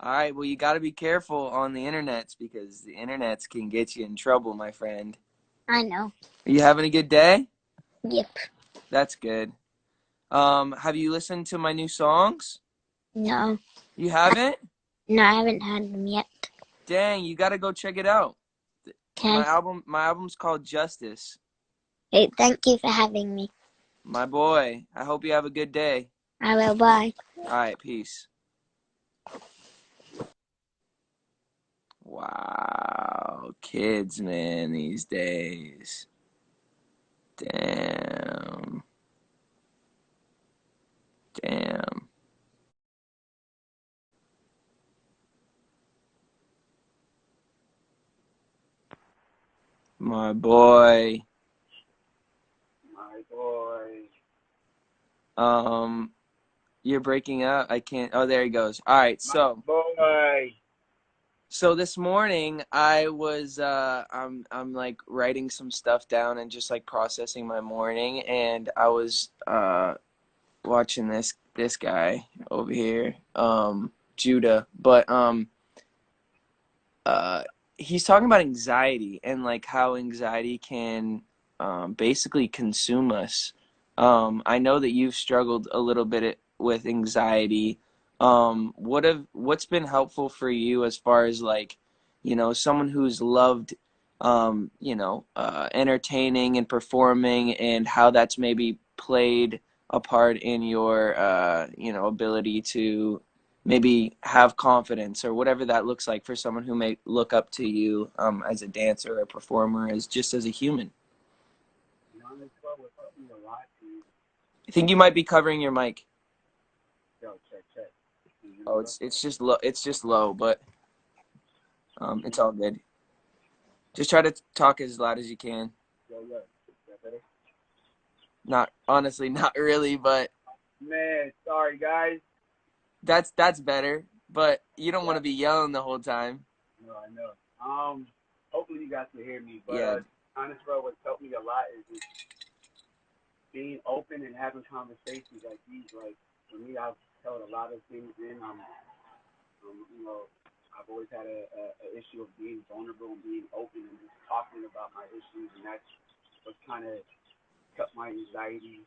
All right, well, you got to be careful on the internets because the internets can get you in trouble, my friend. I know. Are you having a good day? Yep. That's good. Have you listened to my new songs? No. You haven't? No, I haven't had them yet. Dang, you got to go check it out. Okay. My album's called Justice. Hey, thank you for having me. My boy, I hope you have a good day. I will. Bye. All right, peace. Wow, kids, man, these days. Damn. Damn. My boy. My boy. Um, you're breaking up. I can't. Oh, there he goes. All right, My boy. so this morning I was I'm like writing some stuff down and just like processing my morning, and I was watching this guy over here, Judah, but uh he's talking about anxiety and like how anxiety can basically consume us. I know that you've struggled a little bit with anxiety. What's been helpful for you as far as like, someone who's loved, entertaining and performing, and how that's maybe played a part in your, ability to maybe have confidence or whatever that looks like for someone who may look up to you as a dancer or a performer, as just as a human. I think you might be covering your mic. Yo, check. Oh, it's just low. It's just low, but it's all good. Just try to talk as loud as you can. Yo. Is that better? Not honestly, not really, but Man, sorry guys. that's better. But you don't want Yeah, to be yelling the whole time. no, I know. Hopefully you guys can hear me. But Yeah, honest, bro, what's helped me a lot is just being open and having conversations like these. Like for me, I've held a lot of things in. You know, I've always had a issue of being vulnerable and being open and just talking about my issues, and that's what's kind of kept my anxiety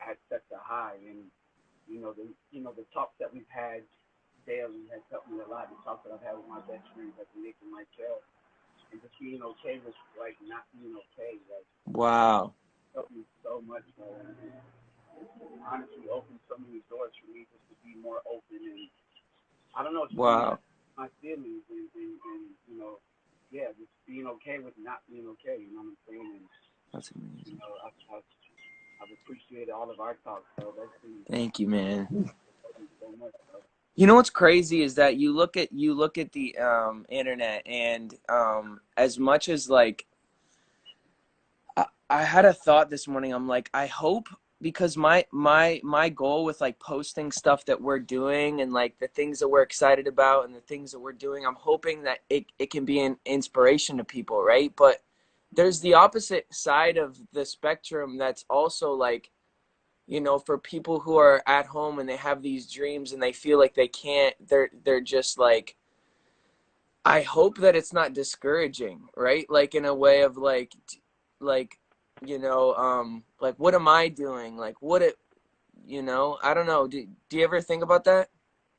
at such a high. And the talks that we've had daily has helped me a lot. The talks that I've had with my best friends, like Nick and myself, and just being okay with like not being okay, like wow, helped me so much. And honestly, opened so many doors for me just to be more open and I don't know, just being wow, my feelings and yeah, just being okay with not being okay. You know what I'm saying? And that's amazing. I've appreciated all of our talks, so that's been Thank you, man. helped me so much, bro. You know what's crazy is that you look at the internet, and as much as like I had a thought this morning. I'm like, I hope, because my goal with like posting stuff that we're doing and like the things that we're excited about and the things that we're doing, I'm hoping that it can be an inspiration to people, right? But there's the opposite side of the spectrum that's also like, for people who are at home and they have these dreams and they feel like they can't, they're just like, I hope that it's not discouraging, right? Like in a way of like, like what am I doing? Like I don't know. Do you ever think about that?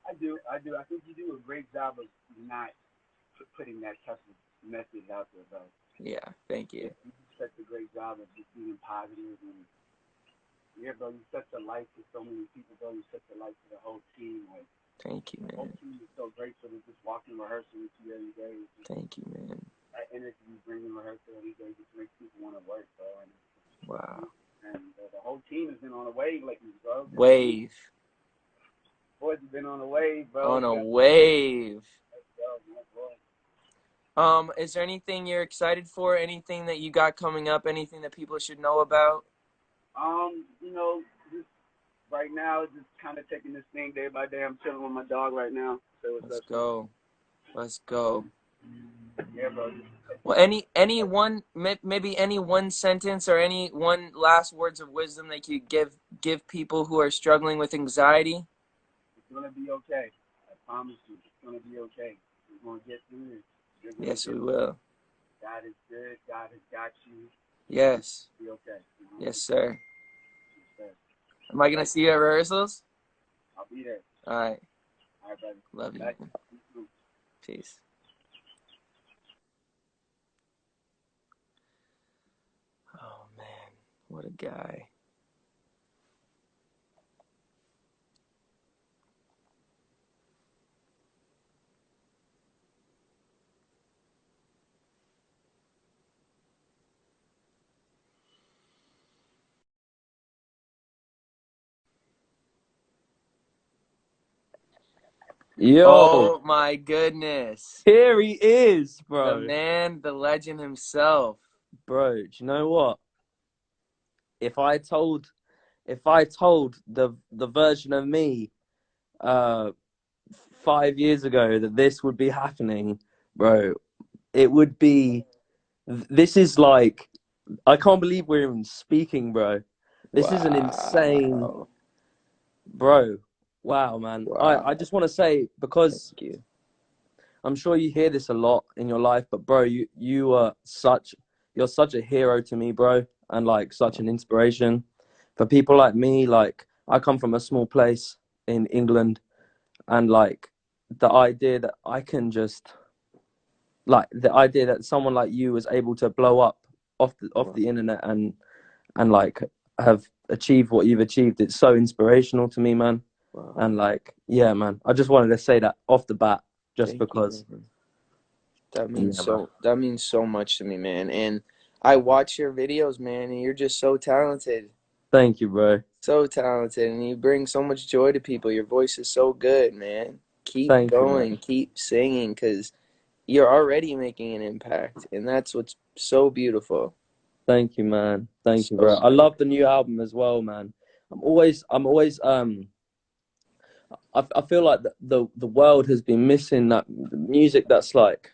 I do. I think you do a great job of not putting that type of message out there, bro. Yeah, thank you. You do such a great job of just being positive and yeah, bro. You're such a light to so many people, bro. You're such a light to the whole team. Like Thank you, the whole man. team is so grateful to just walk in rehearsal with you every day. Just Thank you, man. that energy you bring in rehearsal every day just makes people want to work, bro. Wow. And the whole team has been on a wave lately, bro. Wave. Boys have been on a wave, bro. On We a got wave. go, my boy. Is there anything you're excited for? Anything that you got coming up? Anything that people should know about? Just right now, just kind of taking this thing day by day. I'm chilling with my dog right now. So what's Let's up, son? go. Let's go. Yeah, bro. Well, any one, maybe any one sentence or any one last words of wisdom that you give people who are struggling with anxiety. It's gonna be okay. I promise you. It's gonna be okay. We're gonna get through this. You're gonna Yes, get we through it. will. God is good. God has got you. Yes. Be okay. Yes, sir. Yes, sir. Am I gonna see you at rehearsals? I'll be there. All right. All right, brother. Love you, Back. man. Peace. Oh man, what a guy. Yo, Oh my goodness. here he is, The bro. man, the legend himself. Bro, do you know what? If I told the version of me uh 5 years ago that this would be happening, bro, it would be this is like I can't believe we're even speaking, bro. This is an insane Wow. bro. Wow, man. I Wow. just want to say Thank because you. I'm sure you hear this a lot in your life, but bro, you're such a hero to me, bro, and like such an inspiration for people like me. Like I come from a small place in England, and like the idea that I can just the idea that someone like you was able to blow up off Wow. the internet and like have achieved what you've achieved, it's so inspirational to me, man. Wow. And like, yeah, man, I just wanted to say that off the bat, just Thank you, because. man. That means Yeah, man. so much to me, man. And I watch your videos, man, and you're just so talented. Thank you, bro. So talented, and you bring so much joy to people. Your voice is so good, man. Keep Thank you, man. going, keep singing, because you're already making an impact, and that's what's so beautiful. Thank you, man. Thank you, bro. So I good. love the new album as well, man. I'm always, I feel like the world has been missing that music that's like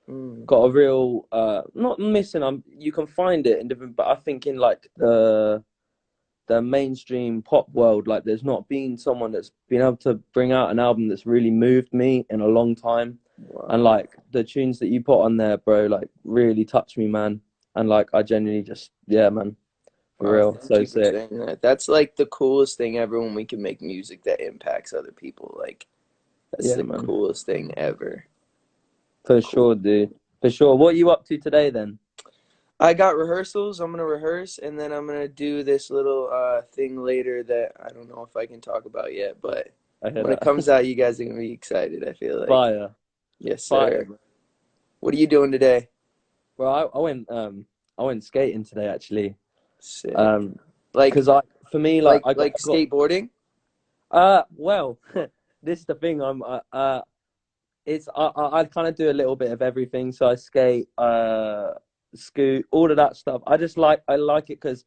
Mm, got a real, not missing. You can find it in different, but I think in like the mainstream pop world, like there's not been someone that's been able to bring out an album that's really moved me in a long time. And wow. like the tunes that you put on there, bro, like really touch me, man. And like I genuinely just, yeah, man, for Wow, real, thank so you for sick. saying that. That's like the coolest thing ever when we can make music that impacts other people. Like, that's Yeah, the man, coolest thing ever. for Cool. sure, dude, for sure. What are you up to today then? I got rehearsals. I'm gonna rehearse, and then I'm gonna do this little thing later that I don't know if I can talk about yet. But I hear when it that. comes out, you guys are gonna be excited. I feel like. Fire, Yes, fire, sir. bro. What are you doing today? Well, I went skating today actually. Sick. Um, Like, because I for me like like I got well, this is the thing. It's I kind of do a little bit of everything. So I skate, scoot, all of that stuff. I like it because,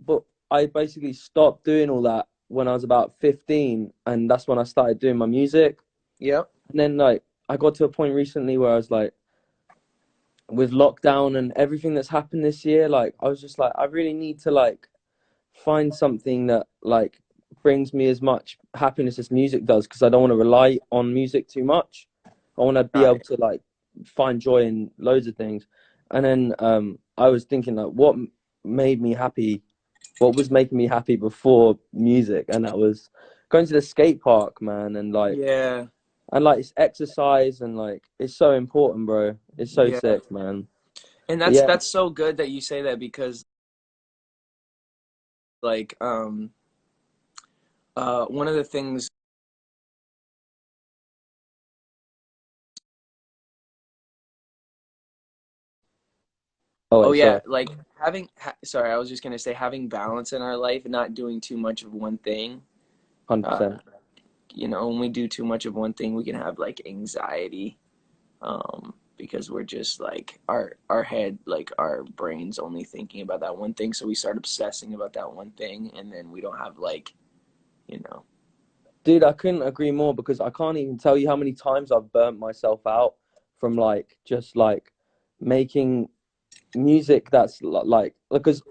but I basically stopped doing all that when I was about 15, and that's when I started doing my music. Yep. And then like I got to a point recently where I was like, with lockdown and everything that's happened this year, like I was just like, I really need to like find something that like brings me as much happiness as music does because I don't want to rely on music too much. I want to be able Right. to like find joy in loads of things. And then I was thinking like made me happy, what was making me happy before music, and that was going to the skate park, man, Yeah. and like it's exercise and like it's so important, bro. It's so Yeah. sick, man. And But yeah, that's so good that you say that because like one of the things. oh Oh wait, yeah, sorry, like sorry, I was just gonna say having balance in our life and not doing too much of one thing. 100%. Uh, when we do too much of one thing, we can have like anxiety, because we're just like our head, like our brain's only thinking about that one thing, so we start obsessing about that one thing, and then we don't have like, you know. Dude, I couldn't agree more because I can't even tell you how many times I've burnt myself out from like just like making music that's like because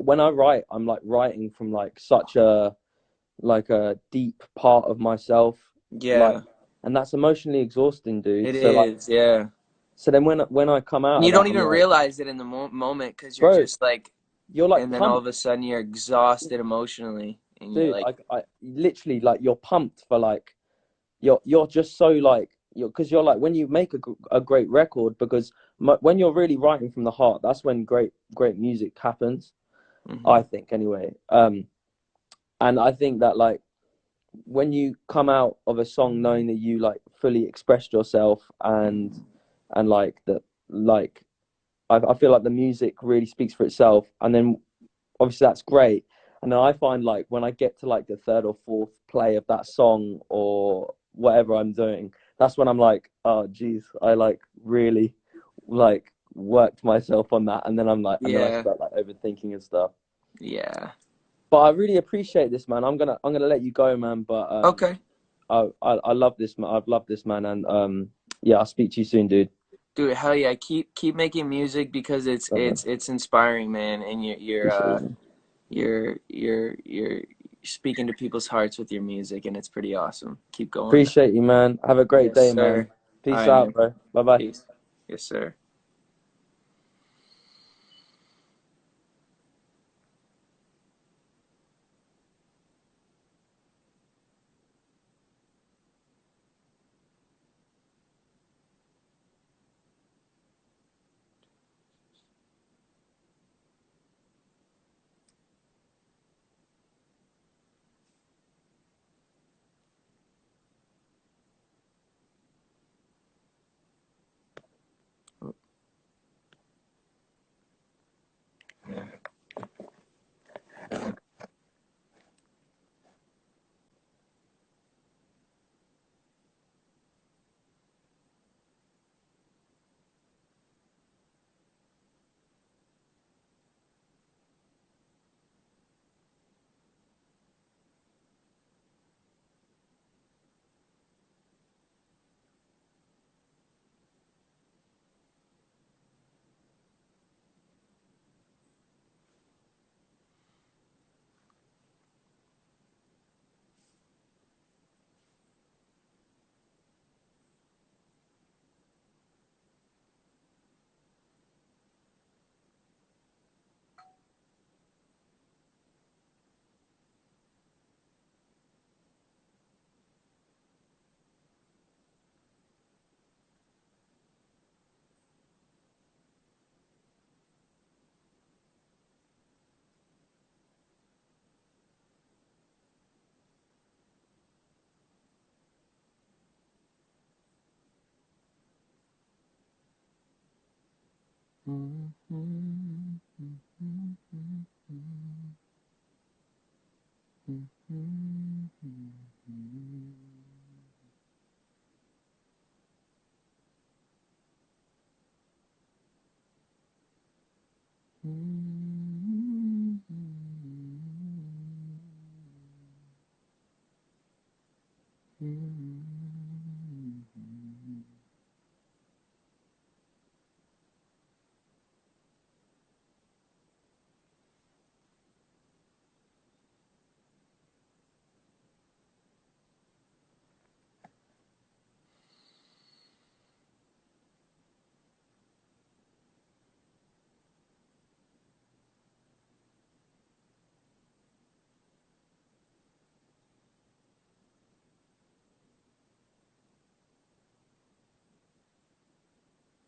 when I write, I'm like writing from like such a like a deep part of myself, like, Yeah. and that's emotionally exhausting, dude. It So like, is, yeah. so then when I come out And of you that, don't I'm even like, realize it in the moment because you're bro, just like, you're like and then all pumped, of a sudden you're exhausted emotionally, and you're dude. like, I literally like you're pumped for like you're just so like because you're like when you make a great record because when you're really writing from the heart, that's when great music happens. mm-hmm, I think anyway. And I think that like when you come out of a song knowing that you like fully expressed yourself and like that like I feel like the music really speaks for itself, and then obviously that's great. And then I find like when I get to like the third or fourth play of that song or whatever I'm doing, that's when I'm like, oh geez, I like really like worked myself on that, and then I'm like, and then I yeah, start like overthinking and stuff. yeah. But I really appreciate this, man. I'm gonna let you go, man. But Okay, I love this man. I've loved this, man, and yeah, I'll speak to you soon, dude. dude, hell yeah, keep making music because it's Love, man. it's it's inspiring, man, and Appreciate it, man. you're speaking to people's hearts with your music, and it's pretty awesome. Keep going. Appreciate you, man. Have a great Yes, day, man. sir. All Peace right, out, man. bro. Bye bye. Peace. Yes, sir.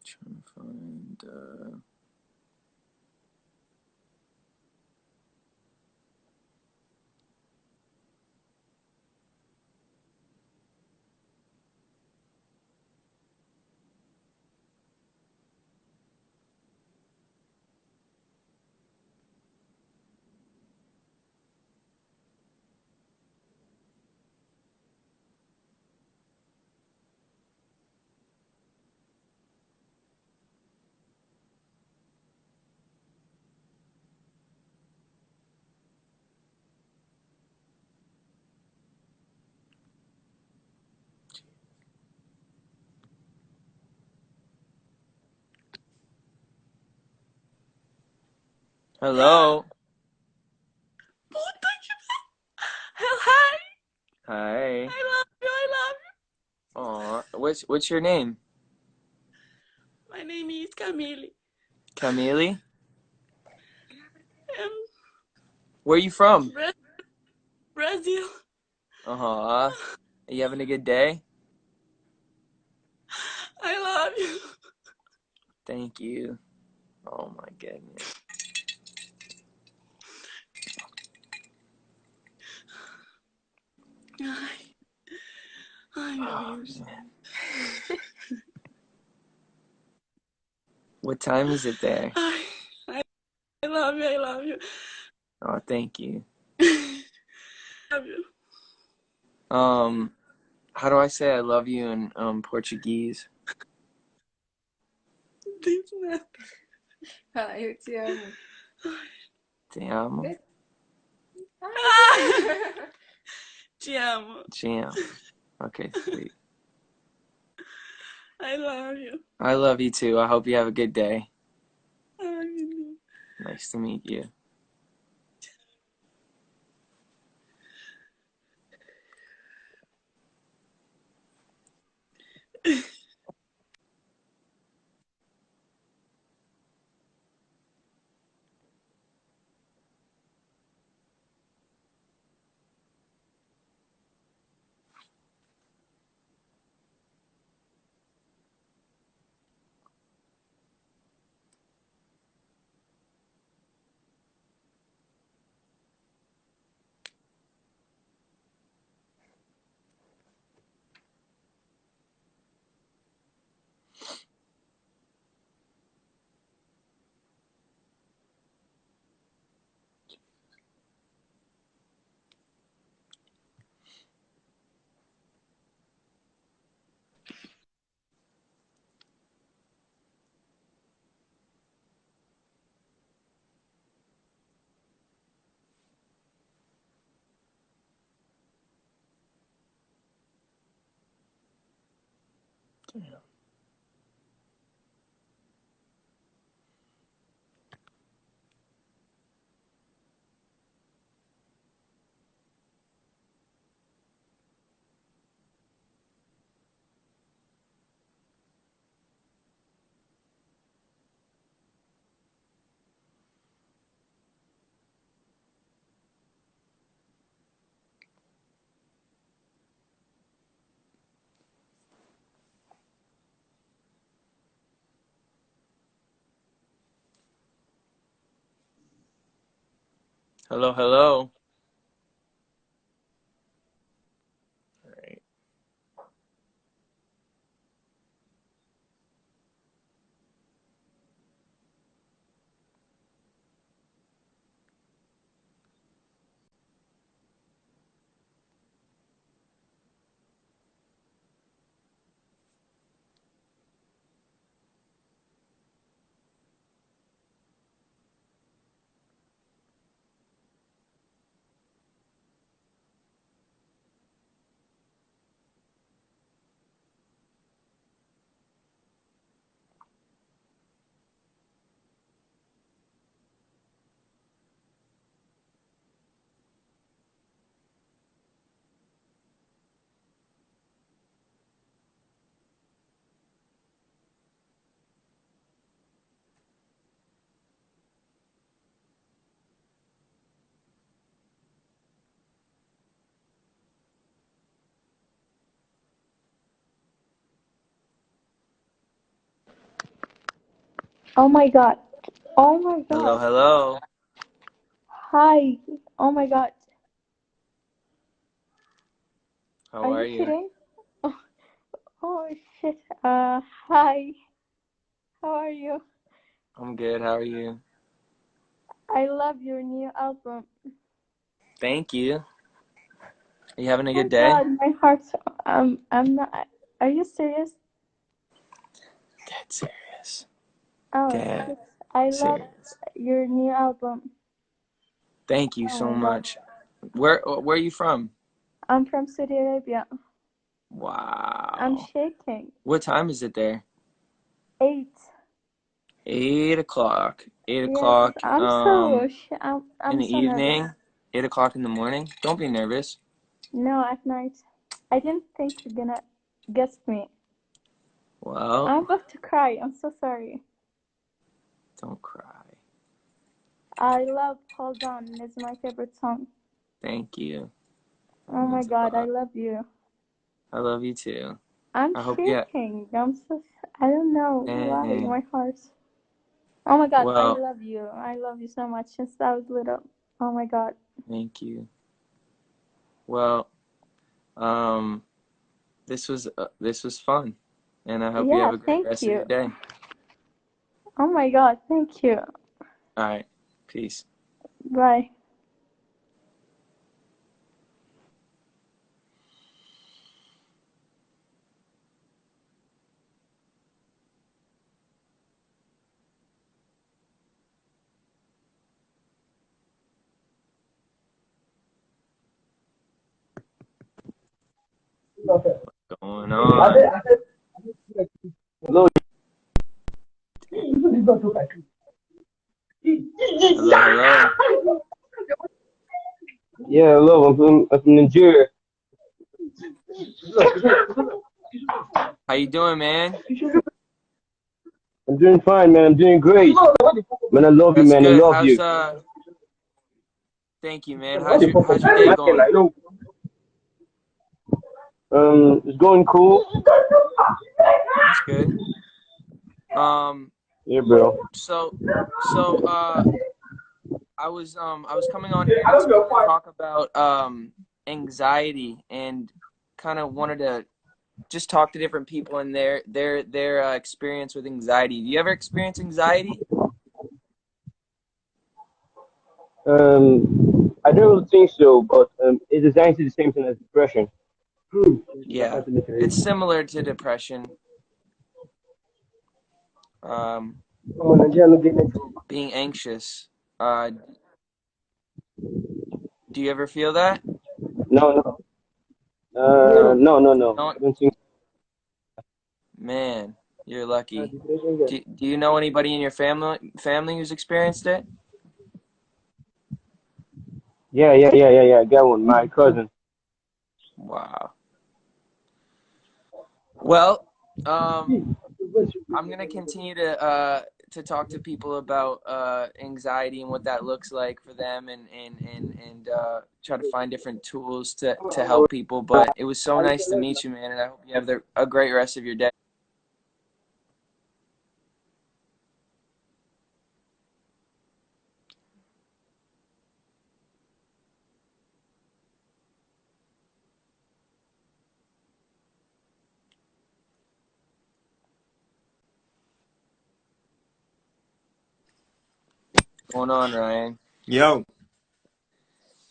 Trying to find. Hello. Hi. Hi. I love you. I love you. Aw. What's your name? My name is Camille. Camille? Um, Where are you from? Brazil. Uh-huh. Are you having a good day? I love you. Thank you. Oh my goodness. Ai, meu Deus. What time is it there? Ai, I love you. I love you. Oh, thank you. Love you. How do I say I love you in Portuguese? Diz nada. Ah, eu te amo. Te amo. Te amo. Te amo. Okay, sweet. I love you. I love you too. I hope you have a good day. Ai, meu Deus. Nice to meet you. Hello, hello. All right. Oh my god. Oh my Hello, god. hello. Hi. Oh my god. How Are are you you? kidding? Oh, oh shit. Hi. How are you? I'm good. How are you? I love your new album. Thank you. Are you having a Oh good my day? god, my heart. I'm not. Are you serious? Dead serious. Oh Dead shit. I love serious. your new album. Thank you Oh so my god. much. Where are you from? I'm from Saudi Arabia. I'm Wow. shaking. What time is it there? 8. 8 o'clock. Eight Yes, o'clock. I'm In the so nervous. evening. 8 o'clock in the morning. Don't be nervous. No, at night. I didn't think you're gonna guess me. Well, I'm about to cry. I'm so sorry. don't cry. I love Hold On. It's my favorite song. Thank you. That Oh my means a God, I lot. love you. I love you too. I'm I hope you. shaking. I don't know why. Dang. My heart. Oh my God, I Well, love you. I love you so much since I was little. Oh my God. thank you. Well, um, this was fun, and I hope you have Yeah, a great thank rest of you. your day. Oh my God, thank you. All right. Peace. Bye. Going on. Hello. Hello, hello. Yeah, hello. I'm from Nigeria. How you doing, man? I'm doing fine, man. I'm doing great. Man, I love you, That's man. I good. love How's you. Thank you, man. How's your day going? It's going cool. That's good. Um, Yeah, bro. so so I was coming on here to talk about anxiety and kind of wanted to just talk to different people and their experience with anxiety. Do you ever experience anxiety? I don't think so, but it is actually the same thing as depression. Yeah, it's similar to depression. Um, being anxious. Uh, do you ever feel that? No, no, No. no. No, I don't think. man, you're lucky. Do you know anybody in your family who's experienced it? Yeah. I got one. My cousin. Wow. Well, um, I'm gonna continue to talk to people about anxiety and what that looks like for them, and try to find different tools to help people. But it was so nice to meet you, man, and I hope you have a great rest of your day. What's going on, Ryan? Yo,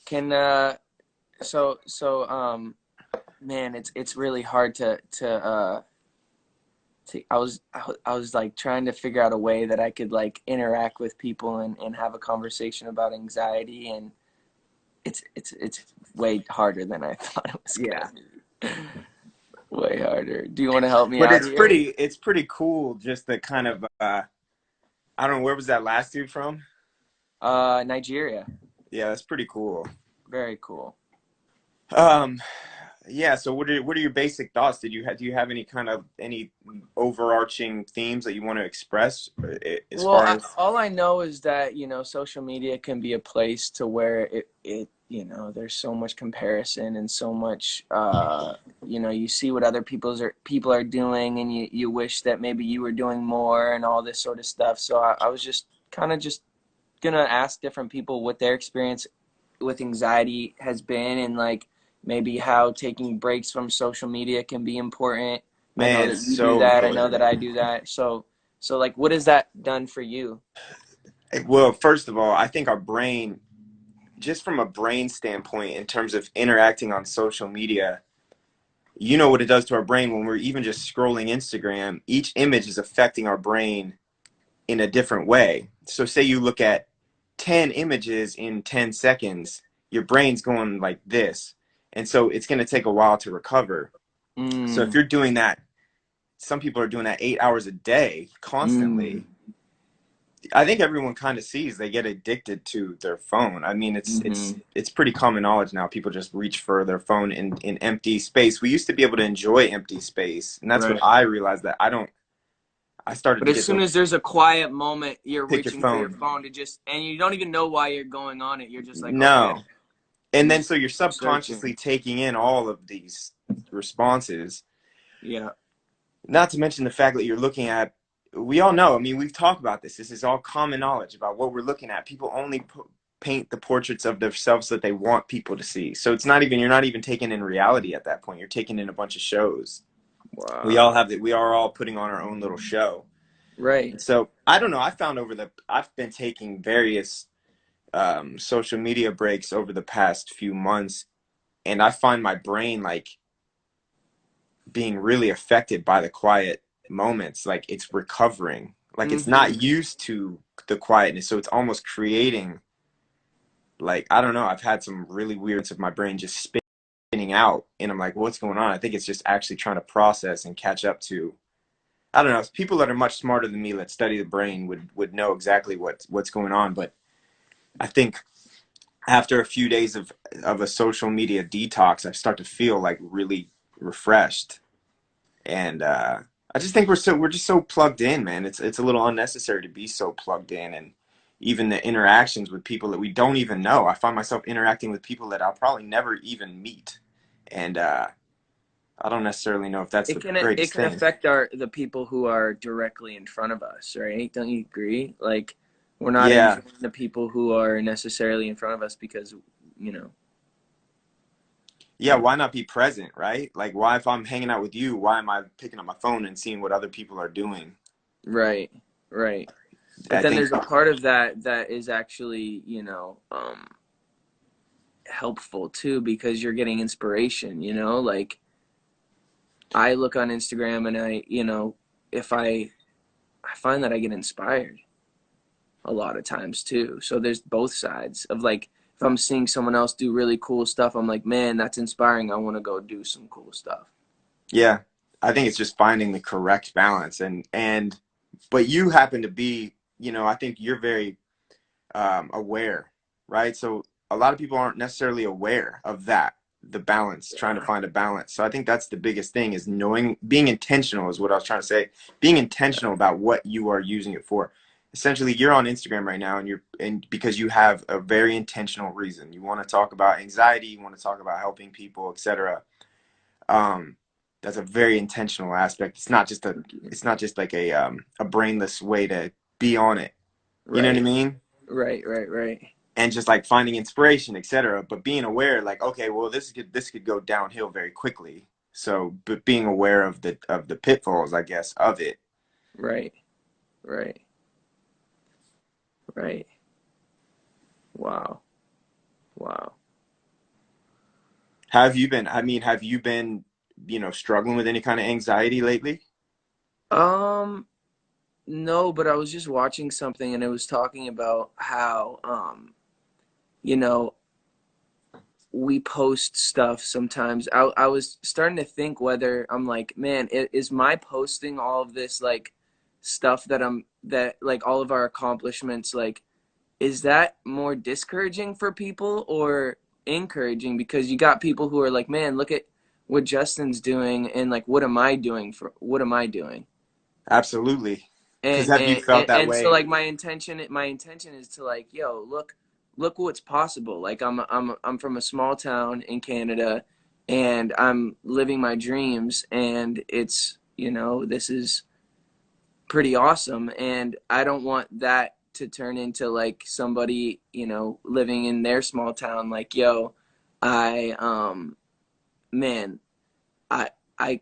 Can man, it's really hard to I was like trying to figure out a way that I could like interact with people and have a conversation about anxiety, and it's way harder than I thought it was yeah, gonna be. Way harder. Do you want to help me but out here? it's pretty cool. Just the kind of I don't know, where was that last dude from? Nigeria. Yeah, that's pretty cool. Very cool. Um, yeah. So what are your basic thoughts? Do you have any overarching themes that you want to express as Well, far as all I know is that, social media can be a place to where there's so much comparison and so much, you see what other people are doing, and you wish that maybe you were doing more and all this sort of stuff. So I was just kind of just gonna ask different people what their experience with anxiety has been, and like maybe how taking breaks from social media can be important. I know man? that It's you do so that. I know that important. I do that. So like, what has that done for you? Well, first of all, I think our brain, just from a brain standpoint, in terms of interacting on social media, you know what it does to our brain when we're even just scrolling Instagram. Each image is affecting our brain in a different way. So say you look at 10 images in 10 seconds, your brain's going like this. And so it's going to take a while to recover. So if Mm, you're doing that, some people are doing that 8 hours a day mm. constantly. I think everyone kind of sees they get addicted to their phone. I mean, Hmm. it's pretty common knowledge now. People just reach for their phone in empty space. We used to be able to enjoy empty space, and that's what Right. I realized that I don't. I started But to as get soon to as there's a quiet moment, you're pick your reaching for your phone. phone to just, and you don't even know why you're going on it. You're just like, okay, No, and I'm then just so you're subconsciously searching. taking in all of these responses. Yeah. Not to mention the fact that you're looking at, we all know, I mean, we've talked about this. This is all common knowledge about what we're looking at. People only paint the portraits of themselves that they want people to see. So it's not even, you're not even taking in reality at that point. You're taking in a bunch of shows. We all Wow. have that. We are all putting on our own little show. Right. And so I don't know. I found I've been taking various social media breaks over the past few months, and I find my brain like being really affected by the quiet moments. Like it's recovering, like it's Hmm. not used to the quietness, so it's almost creating, like, I don't know, I've had some really weird of my brain just spinning out, and I'm like, what's going on? I think it's just actually trying to process and catch up to, I don't know, people that are much smarter than me that study the brain would know exactly what's going on. But I think after a few days of a social media detox, I start to feel like really refreshed. And I just think we're just so plugged in, man. It's a little unnecessary to be so plugged in, and even the interactions with people that we don't even know. I find myself interacting with people that I'll probably never even meet, and I don't necessarily know if that's the It greatest can thing. affect the people who are directly in front of us, right? Don't you agree? Like we're not Yeah, enjoying the people who are necessarily in front of us because you know, yeah. Why not be present, right? Like, why if I'm hanging out with you, why am I picking up my phone and seeing what other people are doing? right, right. But I then think, there's a part of that that is actually, helpful too because you're getting inspiration, like I look on Instagram and if I find that I get inspired a lot of times too. So there's both sides of like if I'm seeing someone else do really cool stuff, I'm like, man, that's inspiring. I want to go do some cool stuff. yeah, I think it's just finding the correct balance, but you happen to be, I think you're very aware, right? So a lot of people aren't necessarily aware of that, the balance, trying to Yeah. find a balance. So I think that's the biggest thing is knowing, being intentional is what I was trying to say. Being intentional about what you are using it for. Essentially, you're on Instagram right now, and because you have a very intentional reason. You want to talk about anxiety, you want to talk about helping people, etc. Um, that's a very intentional aspect. It's not just like a brainless way to be on it. You know what I Right. mean? Right. Right. Right. And just like finding inspiration, etc. But being aware, like, okay, well, this could go downhill very quickly. So, but being aware of the pitfalls, I guess, of it. Right. Right. Right. Wow. Wow. Have you been? I mean, have you been, struggling with any kind of anxiety lately? Um, no, but I was just watching something and it was talking about how you know, we post stuff sometimes. I was starting to think whether I'm like, man, is my posting all of this like stuff that like all of our accomplishments like is that more discouraging for people or encouraging because you got people who are like, man, look at what Justin's doing and like what am I doing? Absolutely. Because and have you and felt and, that and so way? like my intention is to like yo look what's possible. Like I'm from a small town in Canada and I'm living my dreams and it's this is pretty awesome and I don't want that to turn into like somebody living in their small town like yo I man I I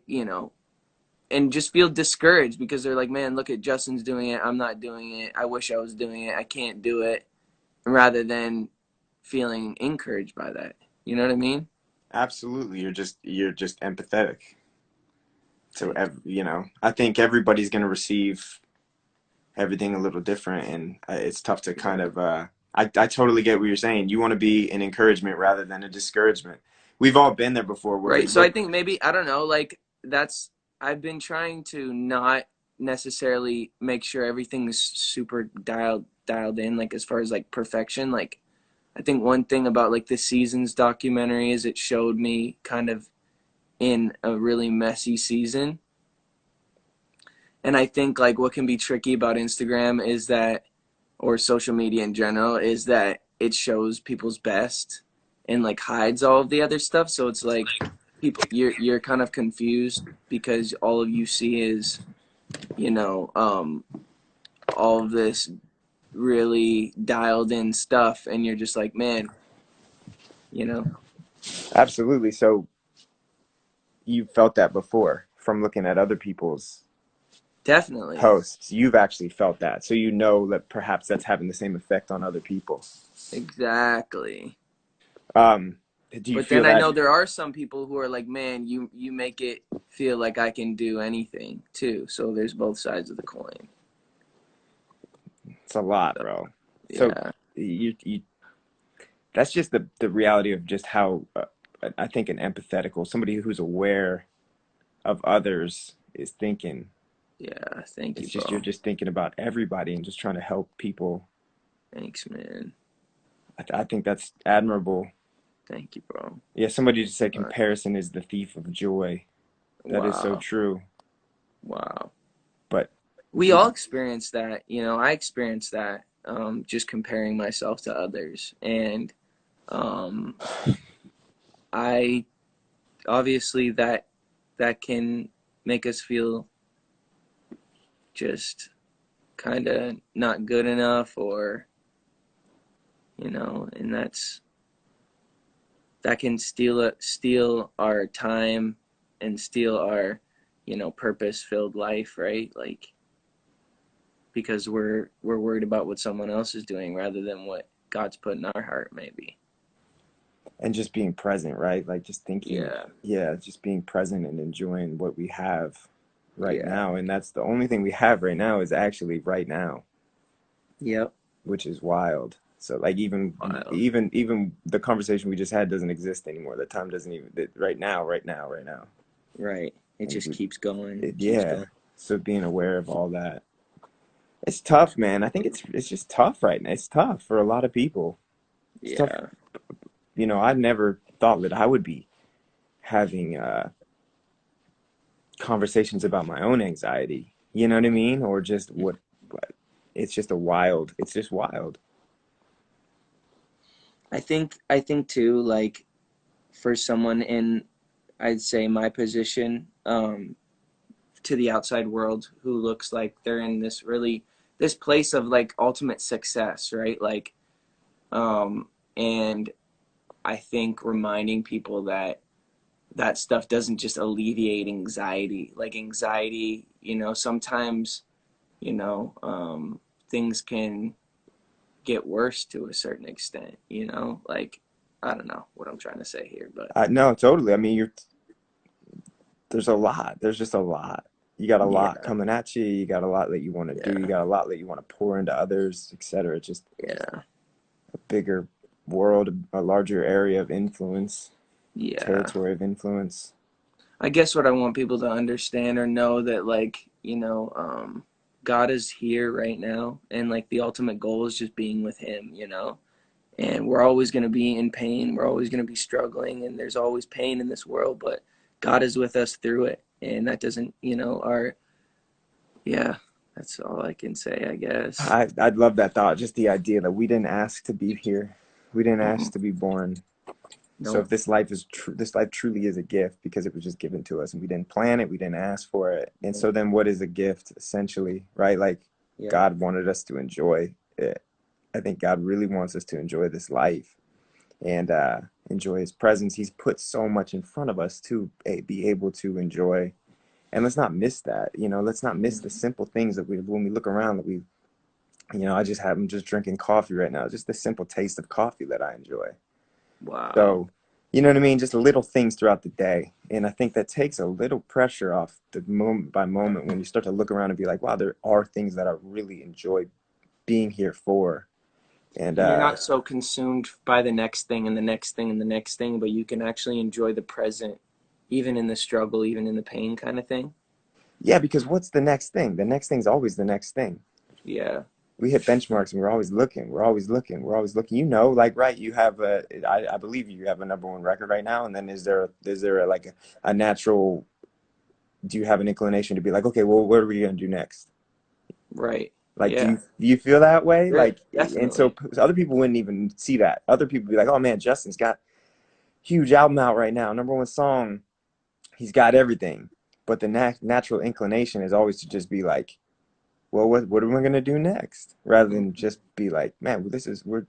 and just feel discouraged because they're like, man, look at Justin's doing it. I'm not doing it. I wish I was doing it. I can't do it. Rather than feeling encouraged by that. You know what I mean? Absolutely. You're just empathetic. So, Thank I think everybody's going to receive everything a little different, and it's tough to you. kind Right. of I totally get what you're saying. You want to be an encouragement rather than a discouragement. We've all been there before where we Right. So I look. think maybe, I don't know, like I've been trying to not. necessarily make sure everything's super dialed in, like as far as like perfection. Like I think one thing about like the Seasons documentary is it showed me kind of in a really messy season. And I think like what can be tricky about Instagram is that, or social media in general, is that it shows people's best and like hides all of the other stuff. So it's like you're kind of confused because all of you see is, you know, all of this really dialed in stuff, and you're just like, man, you know, Absolutely. So you felt that before from looking at other people's definitely, posts. You've actually felt that. So you know that perhaps that's having the same effect on other people. exactly. Do you But feel then I that know there are some people who are like, man, you make it feel like I can do anything too. So there's both sides of the coin. it's a lot, So, bro? So yeah, you that's just the reality of just how I think an empathetical, somebody who's aware of others is thinking. yeah. Thank It's you, just you're bro. just thinking about everybody and just trying to help people. Thanks, man. I think that's admirable. Thank you, bro. Yeah, somebody just said Uh, comparison is the thief of joy. That is so wow, true. wow. But We it, all experience that. You know, I experienced that. Just comparing myself to others, and um, I obviously that can make us feel just kind of not good enough, or you know, and that can steal our time and steal our, you know, purpose filled life, right? Like because we're worried about what someone else is doing rather than what God's put in our heart, maybe. and just being present, right? Like just thinking, Yeah, yeah, just being present and enjoying what we have right yeah, now. And that's the only thing we have right now is actually right now, yep, which is wild. So like wild, even the conversation we just had doesn't exist anymore. The time doesn't even right now, right now. right. It And just keeps going, keeps yeah, going. so being aware of all that. It's tough, man. I think it's just tough right now. It's tough for a lot of people. It's tough. Yeah, I never thought that I would be having conversations about my own anxiety. You know what I mean? Or just what it's just a wild. It's just wild. I think too, like for someone in, I'd say, my position, to the outside world who looks like they're in this place of like ultimate success, right? Like, and I think reminding people that that stuff doesn't just alleviate anxiety. Like anxiety, you know, sometimes, you know, things can get worse to a certain extent, you know, like I don't know what I'm trying to say here, but No, totally. I mean, there's a lot. There's just a lot. You got a lot yeah, coming at you. You got a lot that you want to do. You yeah, got a lot that you want to pour into others, etc. Just yeah, a bigger world, a larger area of influence, yeah. territory of influence. I guess what I want people to understand or know that like, you know, God is here right now, and like the ultimate goal is just being with him, you know. And we're always going to be in pain, we're always going to be struggling, and there's always pain in this world, but God is with us through it. And that doesn't, you know, our yeah, that's all I can say, I guess. I'd love that thought. Just the idea that we didn't ask to be here. We didn't ask Mm-mm. to be born. So if Nope. this life is true, this life truly is a gift because it was just given to us and we didn't plan it, we didn't ask for it. And so then what is a gift essentially, right? Like Yeah. God wanted us to enjoy it. I think God really wants us to enjoy this life and enjoy his presence. He's put so much in front of us to be able to enjoy. And let's not miss that, let's not miss the simple things that when we look around that I'm just drinking coffee right now. Just the simple taste of coffee that I enjoy. Wow. So, you know what I mean? Just little things throughout the day. And I think that takes a little pressure off the moment by moment when you start to look around and be like, wow, there are things that I really enjoy being here for. And And you're not so consumed by the next thing and the next thing and the next thing, but you can actually enjoy the present, even in the struggle, even in the pain kind of thing. Yeah, because what's the next thing? The next thing's always the next thing. Yeah. We hit benchmarks and we're always looking. We're always looking. We're always looking. You know, like right, you have I believe you have a number one record right now. And then is there like a natural? Do you have an inclination to be like, okay, well, what are we gonna do next? Right. Like, Yeah. do you feel that way? Yeah. Like, and so Definitely. other people wouldn't even see that. Other people be like, oh man, Justin's got huge album out right now, number one song. He's got everything. But the natural inclination is always to just be like, well, what are we gonna do next? Rather than Mhm. just be like, man, well, this is we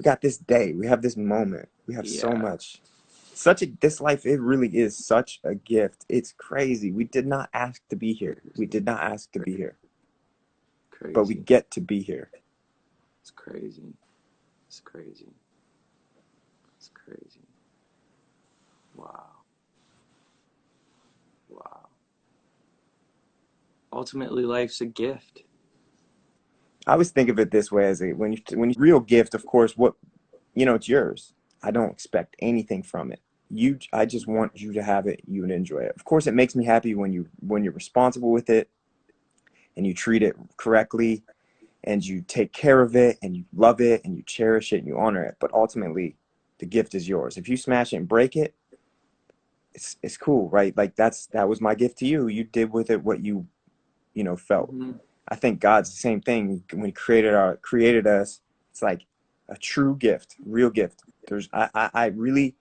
got this day, we have this moment, we have so Yeah. much. This life, it really is such a gift. It's crazy. We did not ask to be here. We did not ask to be here, but we Crazy. get to be here. It's crazy. It's crazy. It's crazy. Wow. Wow. Ultimately, life's a gift. I always think of it this way: as when you real gift, of course, what it's yours. I don't expect anything from it. I just want you to have it, you and enjoy it. Of course, it makes me happy when you're responsible with it and you treat it correctly and you take care of it and you love it and you cherish it and you honor it. But ultimately, the gift is yours. If you smash it and break it, it's cool, right? Like that was my gift to you. You did with it what you felt. Hmm. I think God's the same thing. When He created us, it's like a true gift, real gift. I really,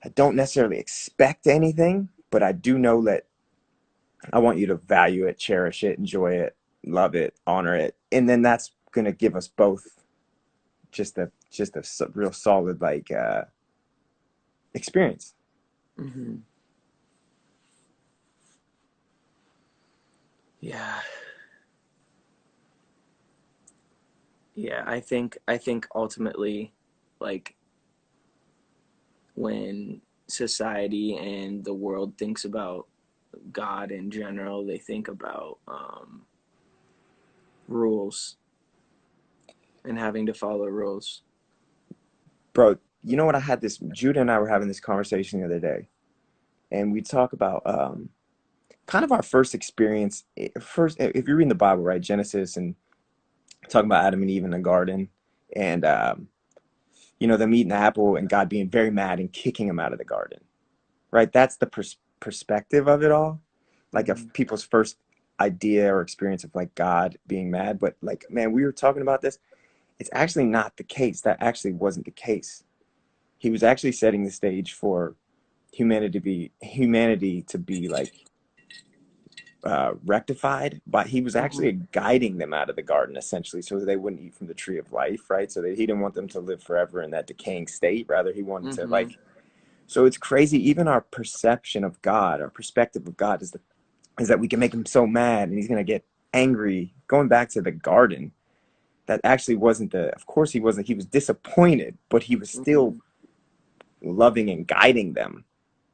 I don't necessarily expect anything, but I do know that I want you to value it, cherish it, enjoy it, love it, honor it, and then that's gonna give us both just a real solid like experience. Hmm. Yeah. Yeah. I think ultimately, like, when society and the world thinks about God in general, they think about rules and having to follow rules. Bro, you know what? Judah and I were having this conversation the other day, and we talk about kind of our first experience. First, if you're reading the Bible, right, Genesis, and talking about Adam and Eve in the garden, and them eating the apple, and God being very mad and kicking him out of the garden, right? That's the perspective of it all, like Hmm. of people's first idea or experience of like God being mad. But like, man, we were talking about this. It's actually not the case. That actually wasn't the case. He was actually setting the stage for humanity to be like rectified, but he was Hmm. actually guiding them out of the garden essentially, so they wouldn't eat from the tree of life, right? So that he didn't want them to live forever in that decaying state. Rather, he wanted to Hmm. like. So it's crazy. Even our perception of God, our perspective of God, is that we can make him so mad and he's gonna get angry. Going back to the garden, that actually wasn't the. Of course, he wasn't. He was disappointed, but he was still Hmm. loving and guiding them.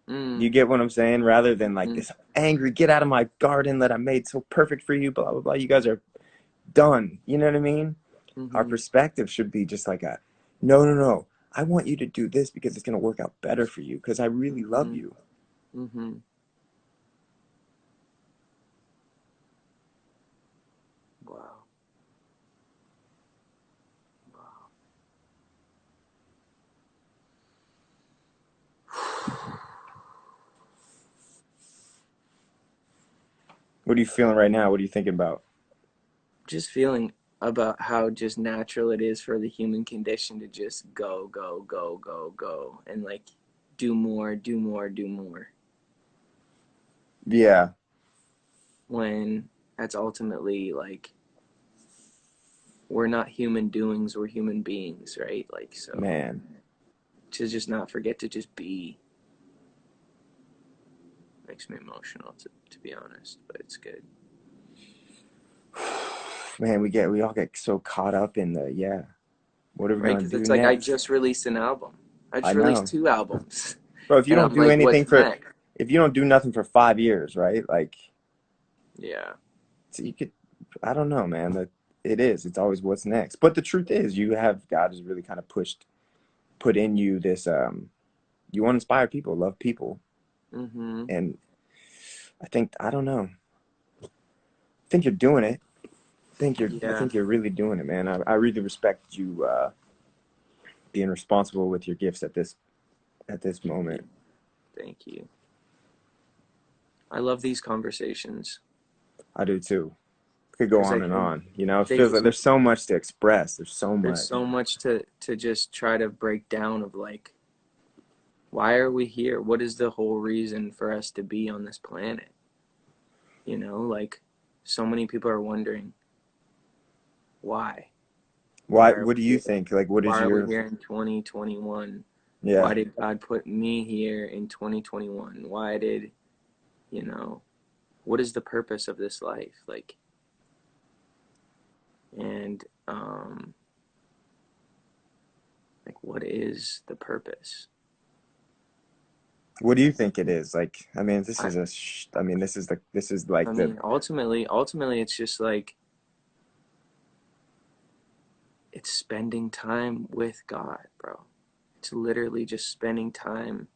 You Mm. get what I'm saying? Rather than like Hmm. this angry, get out of my garden that I made so perfect for you, blah blah blah. You guys are done. You know what I mean? Our Hmm. perspective should be just like a, no, no, no. I want you to do this because it's gonna work out better for you because I really love Hmm. you. Hmm. Wow. Wow. What are you feeling right now? What are you thinking about? Just feeling about how just natural it is for the human condition to just go, go, go, go, go, and like do more, do more, do more. Yeah, When that's ultimately like we're not human doings, we're human beings, right? Like, so man. to just not forget to just be makes me emotional, to be honest, but it's good. Man, we all get so caught up in the yeah. What are we Right? gonna Because do it's like I next? just released an album. I I just released know, two albums, bro. If you and don't I'm do like, anything what's for, next? if you don't do nothing for 5 years, right? Like, Yeah. so you could, I don't know, man. That it is. It's always what's next. But the truth is, God has really kind of put in you this. You want to inspire people, love people, Mm-hmm. and I don't know. I think you're doing it. I Yeah, think you're really doing it, man. I really respect you being responsible with your gifts at this thank moment. you. Thank you. I love these conversations I do too. Could go because I on and think on. You know, it they feels like there's so much to express. There's so there's much. so much to just try to break down of like, why are we here? What is the whole reason for us to be on this planet? You know, like so many people are wondering why. Why? Why are What do we you here? think? Like, what is Why are we your? here in 2021? Yeah. Why did God put me here in 2021? Why did, you know, what is the purpose of this life? Like, and like what is the purpose? What do you think it is? Like, I mean, this I is I mean, this is like I the mean, ultimately it's just like it's spending time with God, bro. It's literally just spending time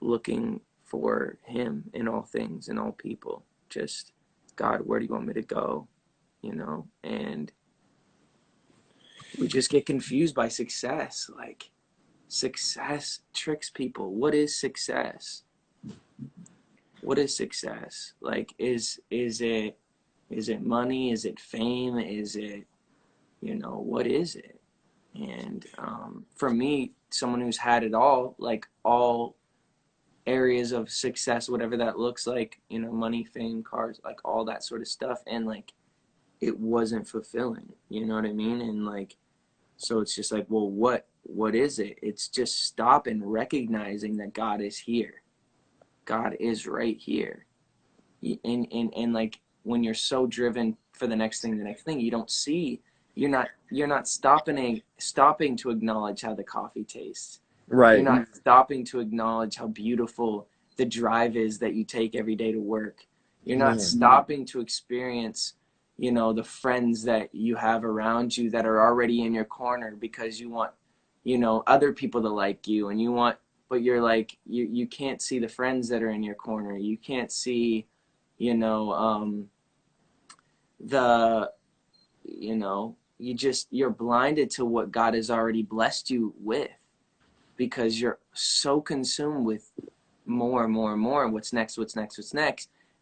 looking for him in all things, in all people. Just, God, where do you want me to go? You know, and we just get confused by success. Like, success tricks people. What is success? What is success? Like, is it money? Is it fame? Is it, you know, what is it? And for me, someone who's had it all, like all areas of success, whatever that looks like, you know, money, fame, cars, like all that sort of stuff, and like it wasn't fulfilling, you know what I mean? And like, so it's just like, well, what is it? It's just stop and recognizing that God is here. God is right here. And like when you're so driven for the next thing, you don't see, you're not stopping to acknowledge how the coffee tastes. You're right. not stopping to acknowledge how beautiful the drive is that you take every day to work. You're not Man. stopping to experience, you know, the friends that you have around you that are already in your corner because you want, you know, other people to like you and you want, but you're like, you can't see the friends that are in your corner. You can't see, you know, the, you know, you're blinded to what God has already blessed you with because you're so consumed with more and more and more and what's next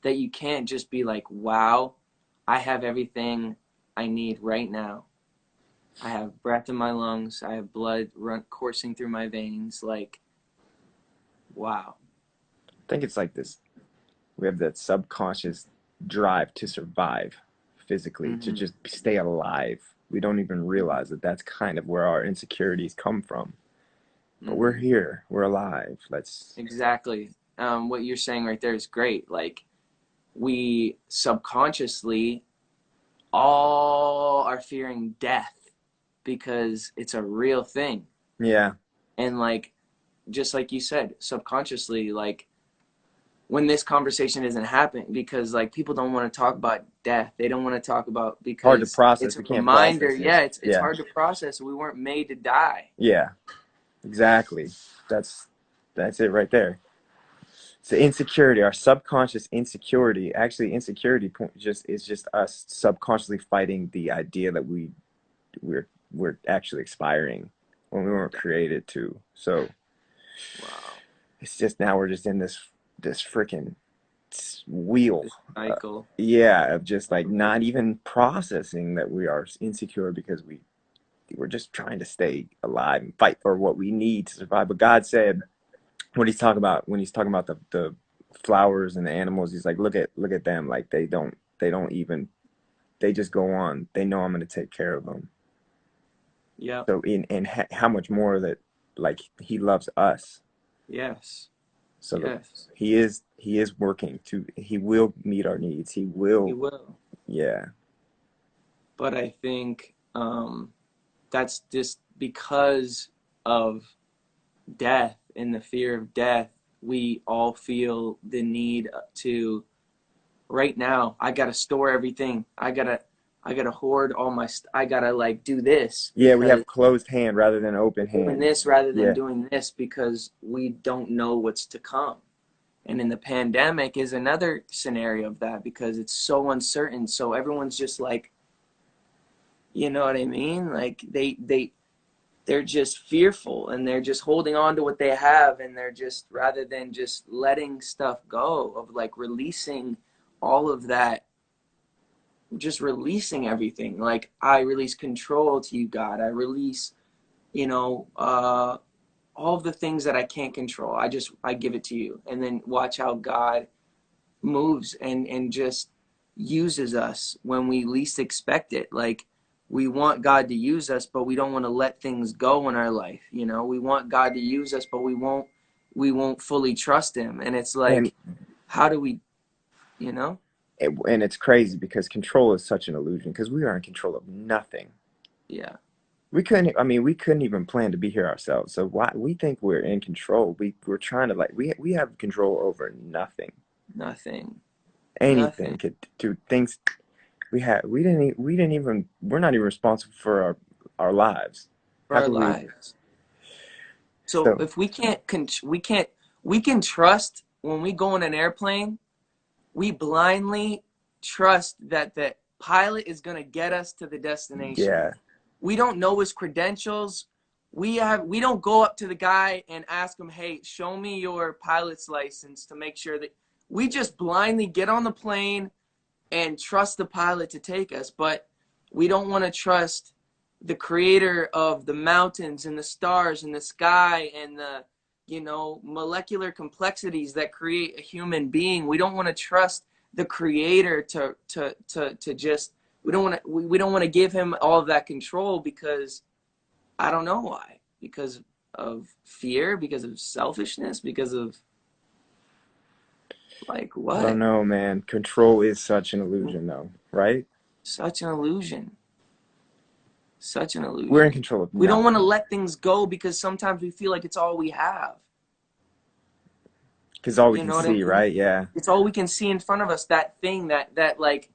that you can't just be like, wow, I have everything I need right now. I have breath in my lungs. I have blood coursing through my veins. Like, wow. I think it's like this. We have that subconscious drive to survive physically, to Mm-hmm. just stay alive. We don't even realize that that's kind of where our insecurities come from. But we're Mm-hmm. here. We're alive. Let's. Exactly. What you're saying right there is great. Like, we subconsciously all are fearing death because it's a real thing. Yeah. And like, just like you said, subconsciously, like when this conversation isn't happening, because like people don't want to talk about death. They don't want to talk about Hard to because it's process. a We can't reminder. process it. Yeah, it's Yeah. hard to process. We weren't made to die. Yeah. Exactly. That's that's it right there. So insecurity, our subconscious insecurity, actually insecurity just is just us subconsciously fighting the idea that we're actually expiring when we weren't created to. So Wow. it's just now we're just in this freaking wheel. This cycle. Yeah, of just like not even processing that we are insecure because we're just trying to stay alive and fight for what we need to survive. But God said what he's talking about when he's talking about the flowers and the animals, he's like, look at them, like they don't even they just go on. They know I'm going to take care of them. Yep. So how much more that like he loves us. Yes. So Yes. he is working to he will meet our needs. He He will. will. Yeah. But I think that's just because of death and the fear of death. We all feel the need to right now. I gotta store everything. I gotta hoard all my. I gotta like do this Yeah, we because have closed hand rather than open doing hand. this rather than Yeah. doing this because we don't know what's to come. And in the pandemic is another scenario of that, because it's so uncertain. So everyone's just like, you know what I mean? Like they're just fearful, and they're just holding on to what they have, and they're just, rather than just letting stuff go, of like releasing all of that, just releasing everything. Like, I release control to you, God. I release, all of the things that I can't control. I give it to you, and then watch how God moves and just uses us when we least expect it. Like, we want God to use us, but we don't want to let things go in our life. We want God to use us, but we won't fully trust him. And it's And like, how do we, you know? and it's crazy because control is such an illusion because we are in control of nothing. Yeah, We couldn't even plan to be here ourselves. So why we think we're in control? We're trying to, like, we have control over nothing. nothing, Anything nothing could do things. We didn't even, we're not even responsible for our lives. for How our could we? lives. So So if we can trust when we go in an airplane, we blindly trust that the pilot is going to get us to the destination. yeah, We don't know his credentials. We don't go up to the guy and ask him, "Hey, show me your pilot's license," to make sure that we just blindly get on the plane and trust the pilot to take us. But we don't want to trust the creator of the mountains and the stars and the sky and the molecular complexities that create a human being. We don't want to trust the creator to just, we don't want to give him all of that control, because I don't know why. Because of fear, because of selfishness, because of, like, I don't what? know, man. Control is such an illusion, though, right? Such an illusion. Such an We're in illusion. control of We don't want to nothing let things go because sometimes we feel like it's all we have. because all we You can know what I see, mean? right? Yeah. It's all we can see in front of us, that thing that like,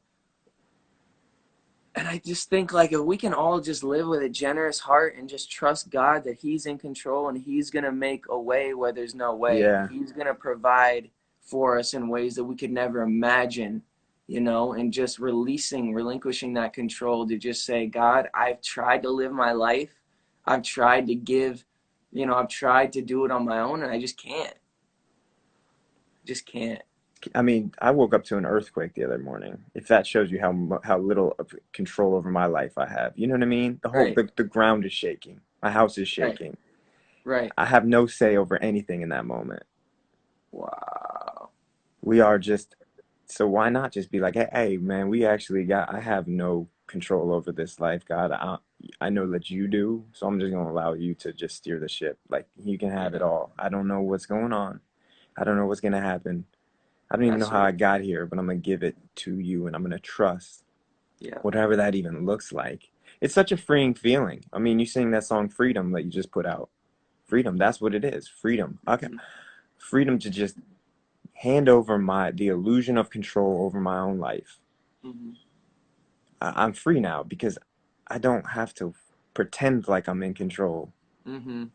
and I just think, like, if we can all just live with a generous heart and just trust God that he's in control, and he's going to make a way where there's no way. Yeah. He's going to provide for us in ways that we could never imagine, and just relinquishing that control to just say, God, I've tried to live my life. I've tried to give, I've tried to do it on my own, and I just can't. Just can't. I mean, I woke up to an earthquake the other morning. If that shows you how little of control over my life I have, you know what I mean? Right, The ground is shaking. My house is right, shaking. right. I have no say over anything in that moment. Wow. We are just, so why not just be like, hey, man, I have no control over this life, God. I know that you do, so I'm just gonna allow you to just steer the ship. Like, you can have it Yeah, all. I don't know what's going on. I don't know what's gonna happen. I don't even know that's how I right. got here, but I'm gonna give it to you, and I'm gonna trust Yeah. whatever that even looks like. It's such a freeing feeling. I mean, you sing that song Freedom that you just put out. Freedom, that's what it is. Freedom. Okay. Mm-hmm. Freedom to just hand over the illusion of control over my own life. Mm-hmm. I'm free now because I don't have to pretend like I'm in control. Mm-hmm.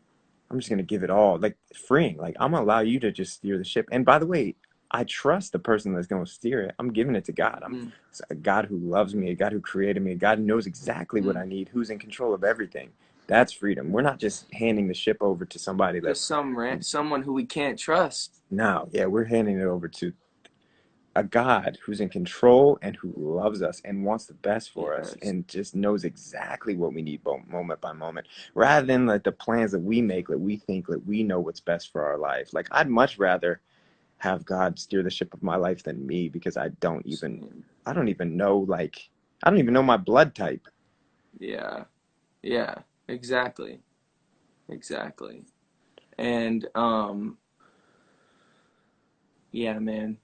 I'm just gonna give it all, like, freeing. Like, I'm gonna allow you to just steer the ship. And by the way, I trust the person that's gonna steer it. I'm giving it to God. I'm Mm-hmm. It's a God who loves me, a God who created me, a God who knows exactly what Mm-hmm. I need, who's in control of everything. That's freedom. We're not just handing the ship over to somebody that, Just someone who we can't trust. no, yeah, we're handing it over to a God who's in control and who loves us and wants the best for us Yes. and just knows exactly what we need moment by moment, rather than like the plans that we make, that we think that we know what's best for our life. Like, I'd much rather have God steer the ship of my life than me, because Same. I don't even know, like, I don't even know my blood type. Yeah. Yeah. Exactly. Exactly. And yeah, man.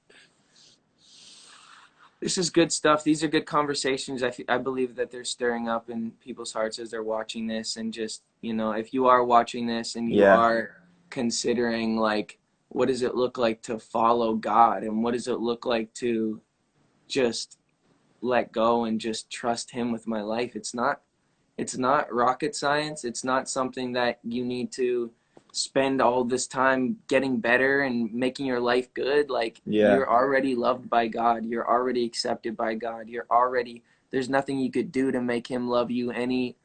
This is good stuff. These are good conversations. I believe that they're stirring up in people's hearts as they're watching this. And just, if you are watching this and you Yeah. are considering, like, what does it look like to follow God, and what does it look like to just let go and just trust him with my life? It's not rocket science. It's not something that you need to spend all this time getting better and making your life good, like Yeah. you're already loved by God. You're already accepted by God. There's nothing you could do to make him love you any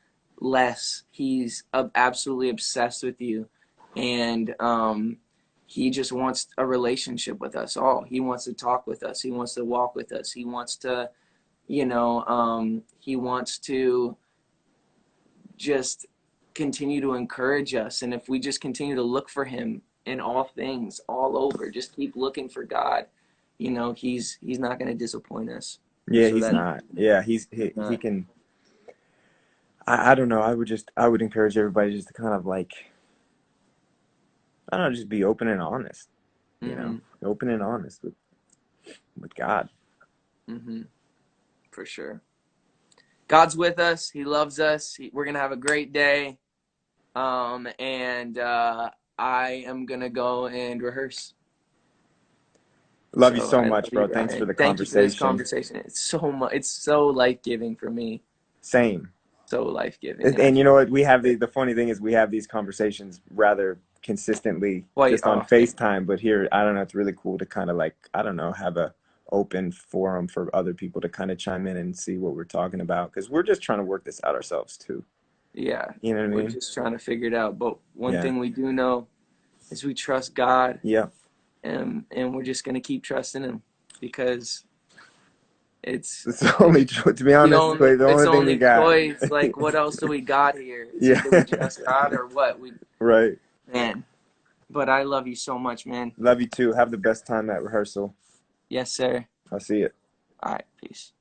less. He's absolutely obsessed with you. And he just wants a relationship with us all. He wants to talk with us. He wants to walk with us. He wants to, he wants to just continue to encourage us. And if we just continue to look for him in all things, all over, just keep looking for God, he's not going to disappoint us. Yeah, So he's that not. Yeah, he not. can. I don't know. I would encourage everybody just to kind of like, I don't know, just be open and honest. Mm-hmm. Open and honest with God. Mm-hmm. For sure. God's with us. He loves us. We're going to have a great day. And I am going to go and rehearse. Love you So so I love much, you, bro. Thanks for Ryan. the Thank you for this conversation. conversation. It's so life-giving for me. Same. So life-giving. And I And you feel know like what? We have the funny thing is we have these conversations rather consistently quite just on often. FaceTime, but here, I don't know, it's really cool to kind of like, I don't know, have a open forum for other people to kind of chime in and see what we're talking about, because we're just trying to work this out ourselves too. Yeah. You know what I We're mean? just trying to figure it out. But one Yeah. thing we do know is we trust God, Yeah. and we're just going to keep trusting him because it's It's the only, to be honest, Clay, the it's only the thing we only got. choice. Like, what else do we got here? It's Yeah. either we trust God or what. Right. Man. But I love you so much, man. Love you too. Have the best time at rehearsal. Yes, sir. I'll see you. All right. Peace.